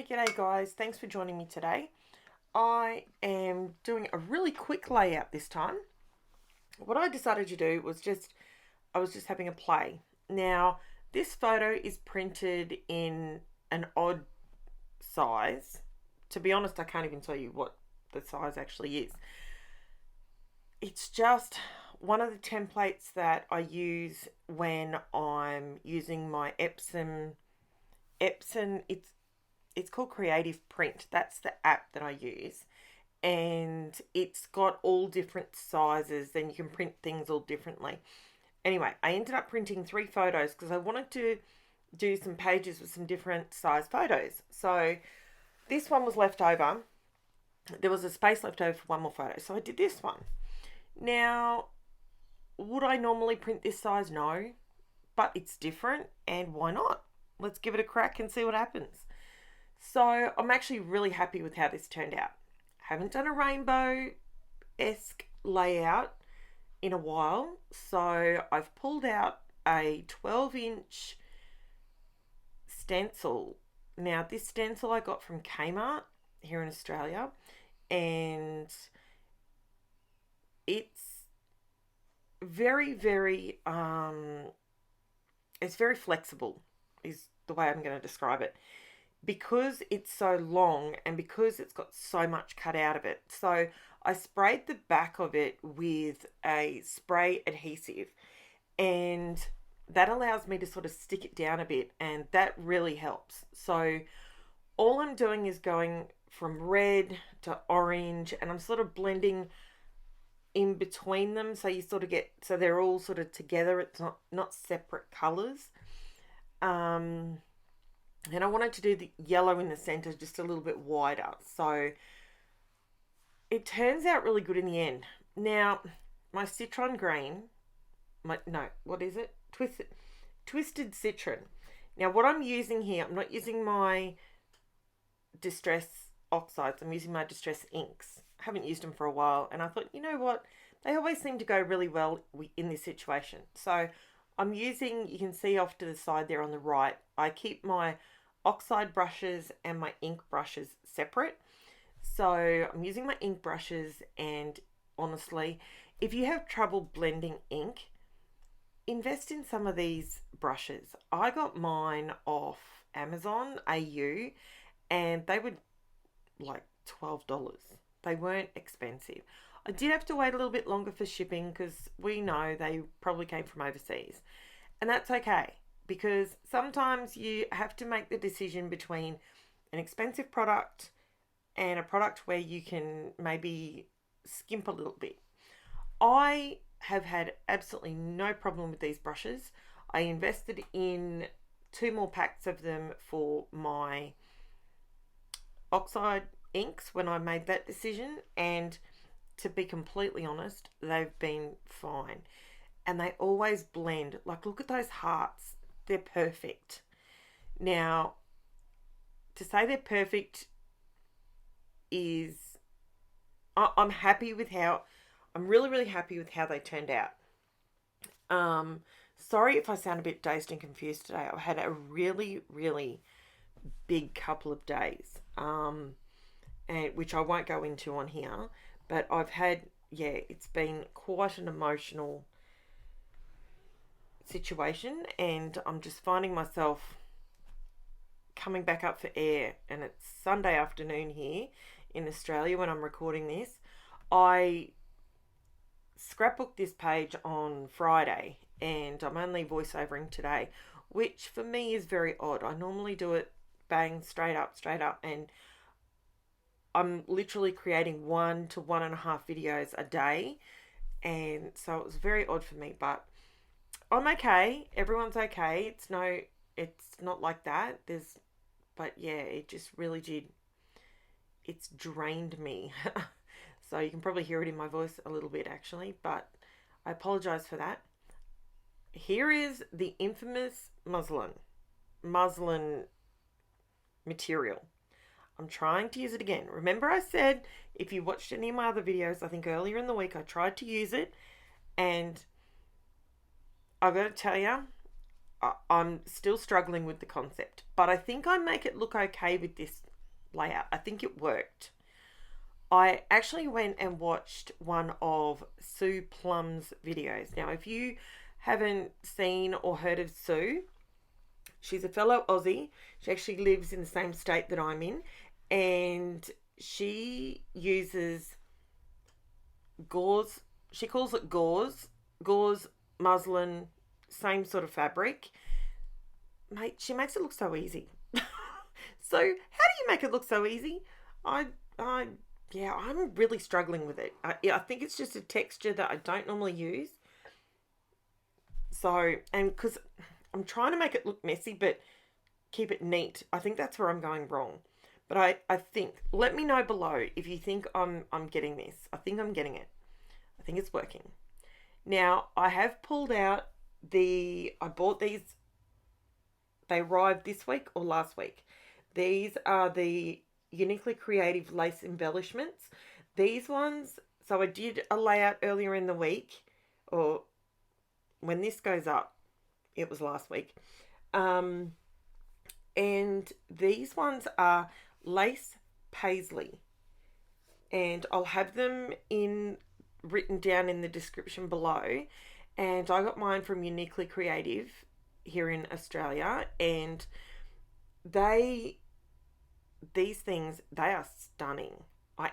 G'day guys, thanks for joining me today. I am doing a really quick layout this time. What I decided to do was I was just having a play. Now, this photo is printed in an odd size. To be honest, I can't even tell you what the size actually is. It's just one of the templates that I use when I'm using my Epson. It's called Creative Print. That's the app that I use. And it's got all different sizes, and you can print things all differently. Anyway, I ended up printing 3 photos because I wanted to do some pages with some different size photos. So this one was left over. There was a space left over for one more photo. So I did this one. Now, would I normally print this size? No, but it's different, and why not? Let's give it a crack and see what happens. So I'm actually really happy with how this turned out. Haven't done a rainbow-esque layout in a while, so I've pulled out a 12-inch stencil. Now, this stencil I got from Kmart here in Australia, and it's very it's very flexible is the way I'm going to describe it, because it's so long and because it's got so much cut out of it. So I sprayed the back of it with a spray adhesive, and that allows me to sort of stick it down a bit, and that really helps. So all I'm doing is going from red to orange, and I'm sort of blending in between them, so you sort of get, so they're all sort of together. It's not separate colors. And I wanted to do the yellow in the center just a little bit wider. So it turns out really good in the end. Now, my citron green, what is it? Twisted citron. Now, what I'm using here, I'm not using my distress oxides. I'm using my distress inks. I haven't used them for a while. And I thought, you know what? They always seem to go really well in this situation. So I'm using, you can see off to the side there on the right, I keep my oxide brushes and my ink brushes separate. So I'm using my ink brushes, and honestly, if you have trouble blending ink, invest in some of these brushes. I got mine off Amazon AU, and they were like $12. They weren't expensive. I did have to wait a little bit longer for shipping because we know they probably came from overseas. And that's okay, because sometimes you have to make the decision between an expensive product and a product where you can maybe skimp a little bit. I have had absolutely no problem with these brushes. I invested in 2 more packs of them for my oxide inks when I made that decision, and to be completely honest, they've been fine. And they always blend. Like, look at those hearts. They're perfect. Now, to say they're perfect is, I'm happy with how, I'm really happy with how they turned out. Sorry if I sound a bit dazed and confused today. I've had a really big couple of days, and which I won't go into on here. But I've had, it's been quite an emotional situation, and I'm just finding myself coming back up for air. And it's Sunday afternoon here in Australia when I'm recording this. I scrapbooked this page on Friday, and I'm only voiceovering today, which for me is very odd. I normally do it bang, straight up, and I'm literally creating 1 to 1.5 videos a day, and so it was very odd for me, but I'm okay. Everyone's okay. It's not like that. But yeah, it just really did. It's drained me. So you can probably hear it in my voice a little bit actually, but I apologize for that. Here is the infamous muslin material. I'm trying to use it again. Remember, I said, if you watched any of my other videos, I think earlier in the week, I tried to use it, and I've got to tell you, I'm still struggling with the concept, but I think I make it look okay with this layout. I think it worked. I actually went and watched one of Sue Plum's videos. Now, if you haven't seen or heard of Sue, she's a fellow Aussie. She actually lives in the same state that I'm in, and she uses gauze. She calls it gauze, muslin, same sort of fabric. Mate, she makes it look so easy. So, how do you make it look so easy? I yeah, I'm really struggling with it. I think it's just a texture that I don't normally use. So, and because I'm trying to make it look messy, but keep it neat. I think that's where I'm going wrong. But I think, let me know below if you think I'm getting this. I think I'm getting it. I think it's working. Now, I have pulled out I bought these, they arrived this week or last week. These are the Uniquely Creative Lace Embellishments. These ones, so I did a layout earlier in the week, or when this goes up, it was last week. And these ones are lace paisley. And I'll have them written down in the description below. And I got mine from Uniquely Creative here in Australia. And these things, they are stunning. I've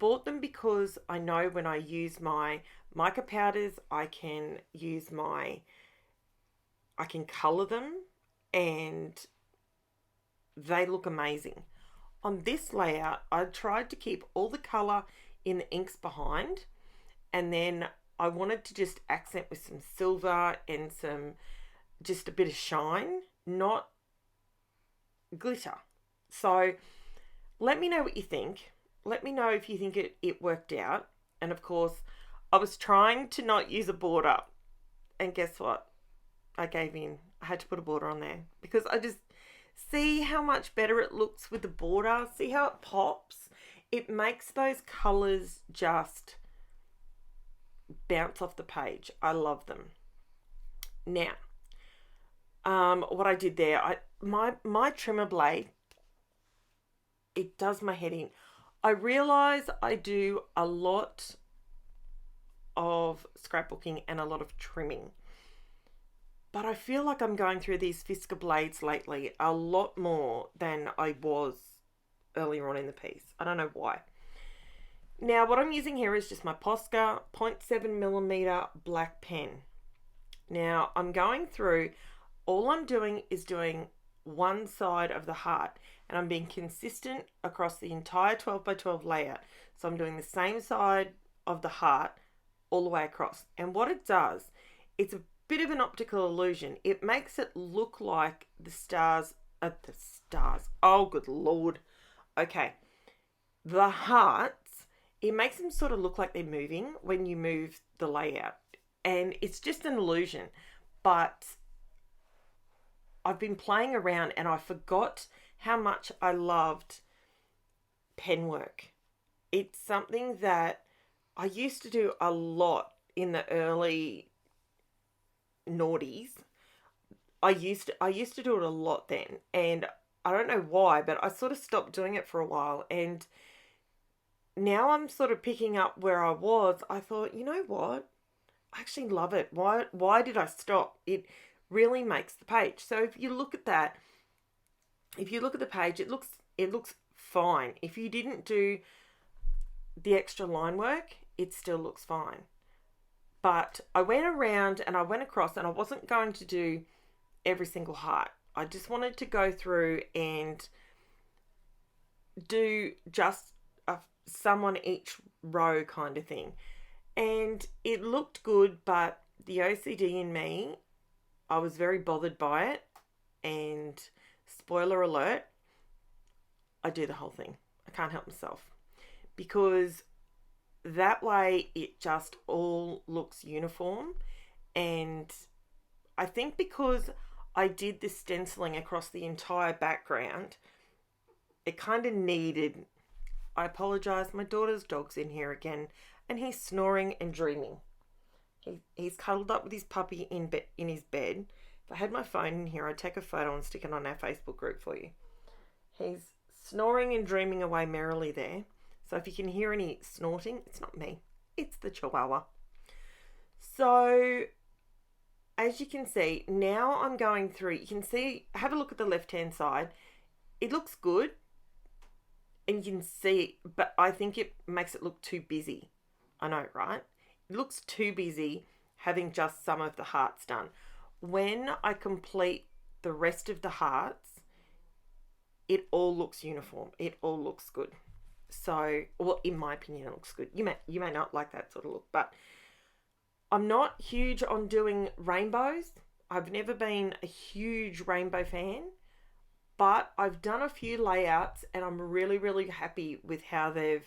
bought them because I know when I use my mica powders, I can colour them, and they look amazing. On this layout, I tried to keep all the colour in the inks behind, and then I wanted to just accent with some silver and just a bit of shine, not glitter. So let me know what you think. Let me know if you think it worked out. And of course, I was trying to not use a border, and guess what? I gave in. I had to put a border on there because I just see how much better it looks with the border. See how it pops? It makes those colours just bounce off the page. I love them. Now, what I did there, my trimmer blade, it does my head in. I realise I do a lot of scrapbooking and a lot of trimming, but I feel like I'm going through these Fisker blades lately a lot more than I was earlier on in the piece. I don't know why. Now, what I'm using here is just my Posca 0.7mm black pen. Now, I'm going through, all I'm doing is doing one side of the heart, and I'm being consistent across the entire 12x12 layout. So I'm doing the same side of the heart all the way across. And what it does, it's a bit of an optical illusion. It makes it look like the stars. Oh, good Lord. Okay. The hearts, it makes them sort of look like they're moving when you move the layout. And it's just an illusion. But I've been playing around and I forgot how much I loved pen work. It's something that I used to do a lot in the early noughties. I used to do it a lot then, and I don't know why, but I sort of stopped doing it for a while, and now I'm sort of picking up where I was. I thought, you know what? I actually love it. Why did I stop? It really makes the page. So if you look at that, if you look at the page, it looks fine. If you didn't do the extra line work, it still looks fine. But I went around and I went across, and I wasn't going to do every single heart. I just wanted to go through and do just some on each row kind of thing. And it looked good, but the OCD in me, I was very bothered by it. And spoiler alert, I do the whole thing. I can't help myself. Because that way it just all looks uniform. And I think because I did this stenciling across the entire background, it kind of needed... I apologise, my daughter's dog's in here again, and he's snoring and dreaming. He's cuddled up with his puppy in his bed. If I had my phone in here, I'd take a photo and stick it on our Facebook group for you. He's snoring and dreaming away merrily there. So if you can hear any snorting, it's not me. It's the Chihuahua. So as you can see, now I'm going through. You can see, have a look at the left-hand side. It looks good. And you can see, but I think it makes it look too busy. I know, right? It looks too busy having just some of the hearts done. When I complete the rest of the hearts, it all looks uniform. It all looks good. So, well, in my opinion, it looks good. You may not like that sort of look, but I'm not huge on doing rainbows. I've never been a huge rainbow fan, but I've done a few layouts and I'm really, really happy with how they've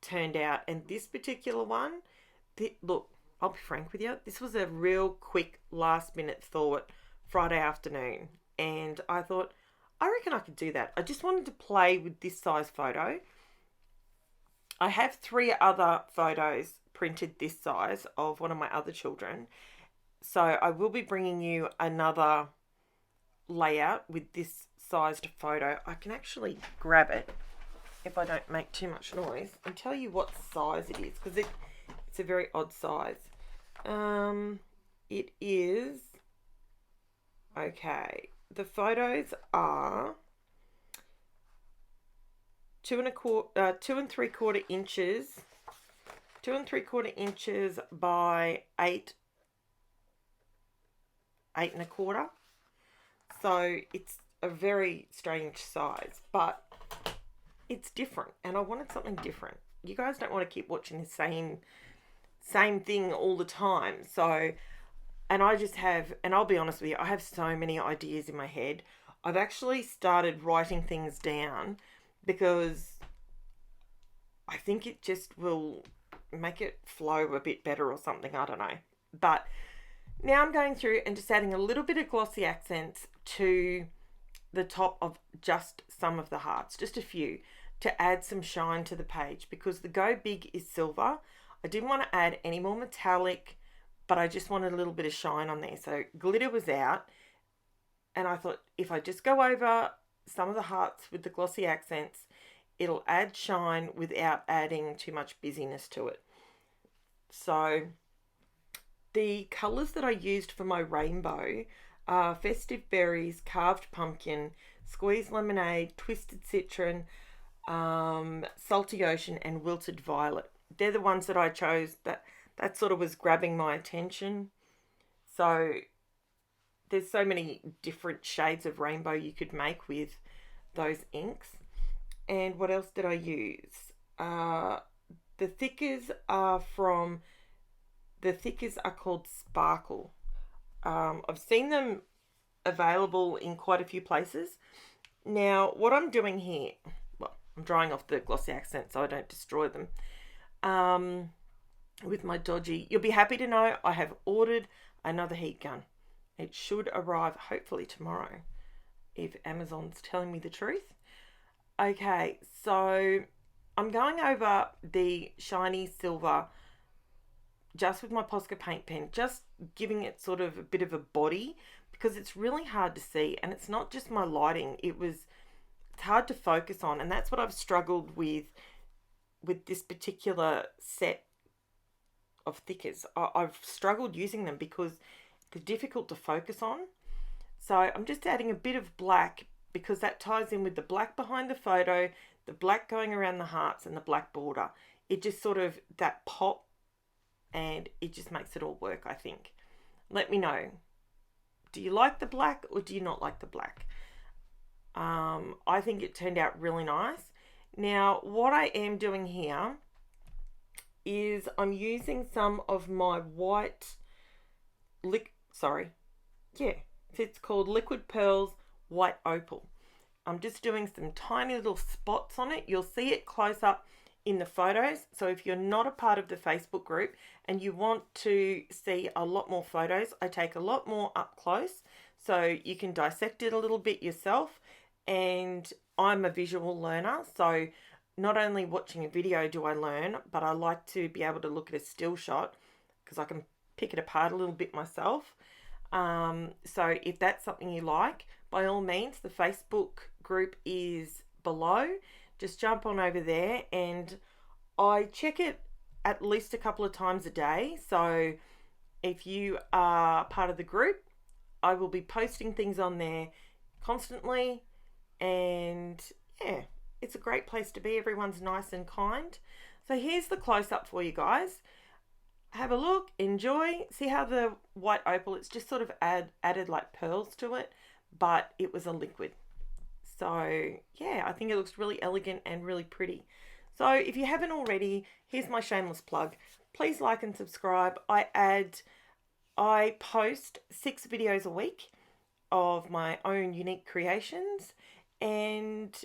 turned out. And this particular one, look, I'll be frank with you, this was a real quick last minute thought Friday afternoon. And I thought, I reckon I could do that. I just wanted to play with this size photo. I have 3 other photos printed this size of one of my other children. So I will be bringing you another layout with this sized photo. I can actually grab it if I don't make too much noise and tell you what size it is, because it's a very odd size. It is, okay, the photos are 2 3/4 inches, 2 3/4 inches by 8 1/4. So it's a very strange size, but it's different, and I wanted something different. You guys don't want to keep watching the same thing all the time. So, and I just have, and I'll be honest with you, I have so many ideas in my head. I've actually started writing things down because I think it just will make it flow a bit better or something. I don't know. But now I'm going through and just adding a little bit of glossy accents to the top of just some of the hearts, just a few, to add some shine to the page, because the Go Big is silver. I didn't want to add any more metallic, but I just wanted a little bit of shine on there. So glitter was out, and I thought if I just go over some of the hearts with the glossy accents, it'll add shine without adding too much busyness to it. So the colours that I used for my rainbow are Festive Berries, Carved Pumpkin, Squeezed Lemonade, Twisted Citron, Salty Ocean, and Wilted Violet. They're the ones that I chose. That sort of was grabbing my attention. So there's so many different shades of rainbow you could make with those inks. And what else did I use? The thickers are called Sparkle. I've seen them available in quite a few places. Now, what I'm doing here, well, I'm drying off the glossy accent so I don't destroy them. With my dodgy, you'll be happy to know I have ordered another heat gun. It should arrive hopefully tomorrow, if Amazon's telling me the truth. Okay, so I'm going over the shiny silver just with my Posca paint pen, just giving it sort of a bit of a body, because it's really hard to see, and it's not just my lighting, it's hard to focus on, and that's what I've struggled with this particular set of thickers. I've struggled using them because they're difficult to focus on. So I'm just adding a bit of black, because that ties in with the black behind the photo, the black going around the hearts, and the black border. It just sort of, that pop, and it just makes it all work, I think. Let me know. Do you like the black or do you not like the black? I think it turned out really nice. Now, what I am doing here is I'm using some of my white, it's called Liquid Pearls White Opal. I'm just doing some tiny little spots on it. You'll see it close up in the photos. So if you're not a part of the Facebook group and you want to see a lot more photos, I take a lot more up close so you can dissect it a little bit yourself. And I'm a visual learner, so not only watching a video do I learn, but I like to be able to look at a still shot, because I can pick it apart a little bit myself. So if that's something you like, by all means, the Facebook group is below. Just jump on over there, and I check it at least a couple of times a day. So if you are part of the group, I will be posting things on there constantly, and yeah, it's a great place to be. Everyone's nice and kind. So here's the close-up for you guys. Have a look, enjoy, see how the white opal, it's just sort of added like pearls to it, but it was a liquid. So yeah, I think it looks really elegant and really pretty. So if you haven't already, here's my shameless plug. Please like and subscribe. I post 6 videos a week of my own unique creations, and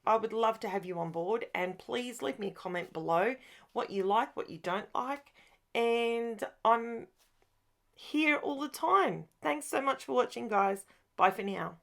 I would love to have you on board. And please leave me a comment below what you like, what you don't like. And I'm here all the time. Thanks so much for watching, guys. Bye for now.